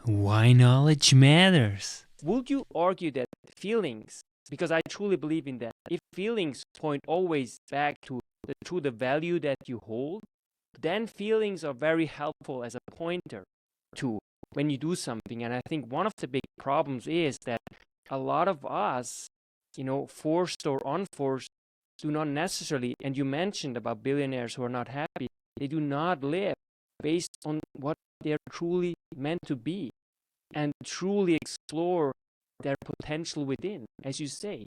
Why knowledge matters. Would you argue that feelings, because I truly believe in that, if feelings point always back to the value that you hold, then feelings are very helpful as a pointer to when you do something. And I think one of the big problems is that a lot of us, forced or unforced, do not necessarily, and you mentioned about billionaires who are not happy, they do not live based on what they're truly meant to be and truly explore their potential within, as you say,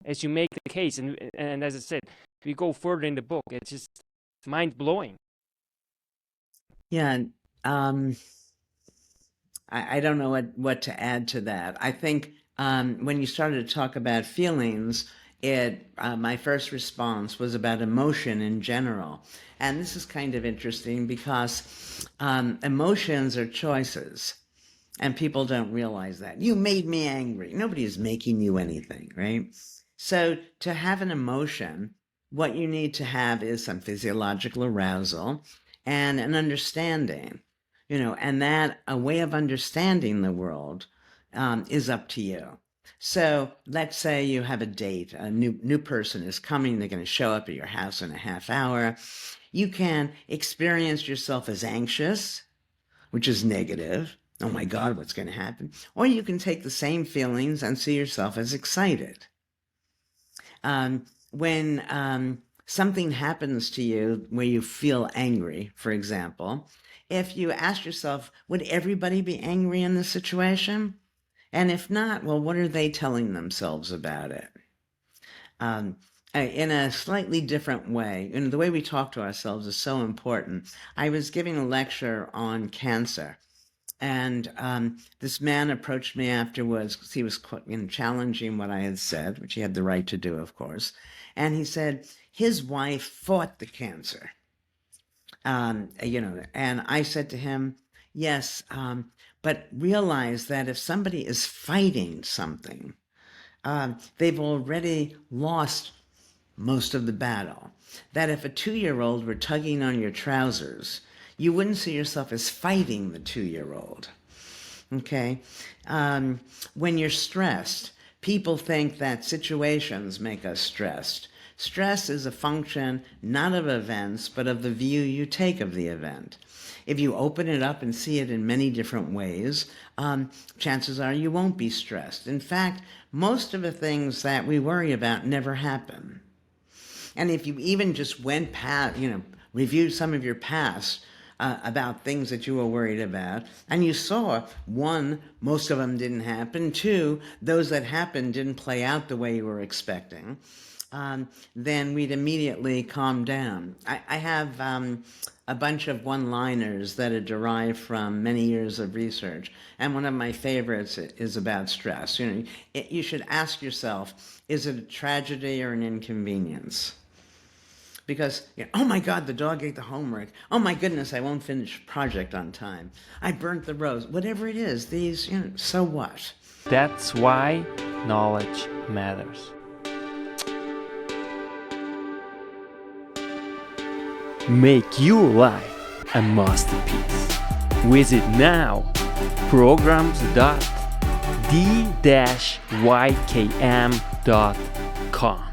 as you make the case. And as I said, if we go further in the book, it's just mind-blowing. Yeah, I don't know what to add to that. I think when you started to talk about feelings, my first response was about emotion in general. And this is kind of interesting because emotions are choices. And people don't realize that. You made me angry. Nobody is making you anything, right? So to have an emotion, what you need to have is some physiological arousal and an understanding, and that a way of understanding the world is up to you. So let's say you have a date, a new person is coming, they're going to show up at your house in a half hour. You can experience yourself as anxious, which is negative. Oh my God, what's going to happen? Or you can take the same feelings and see yourself as excited. When something happens to you where you feel angry, for example, if you ask yourself, would everybody be angry in this situation? And if not, well, what are they telling themselves about it? In a slightly different way, the way we talk to ourselves is so important. I was giving a lecture on cancer. And this man approached me afterwards because he was challenging what I had said, which he had the right to do, of course. And he said his wife fought the cancer. And I said to him, yes, but realize that if somebody is fighting something, they've already lost most of the battle. That if a 2-year-old were tugging on your trousers, you wouldn't see yourself as fighting the 2-year-old, okay? When you're stressed, people think that situations make us stressed. Stress is a function not of events, but of the view you take of the event. If you open it up and see it in many different ways, chances are you won't be stressed. In fact, most of the things that we worry about never happen. And if you even just went past, reviewed some of your past, about things that you were worried about, and you saw, 1, most of them didn't happen, 2, those that happened didn't play out the way you were expecting, then we'd immediately calm down. I have a bunch of one-liners that are derived from many years of research, and one of my favorites is about stress. You should ask yourself, is it a tragedy or an inconvenience? Because, oh my God, the dog ate the homework. Oh my goodness, I won't finish project on time. I burnt the rose. Whatever it is, so what? That's why knowledge matters. Make your life a masterpiece. Visit now programs.d-ykm.com.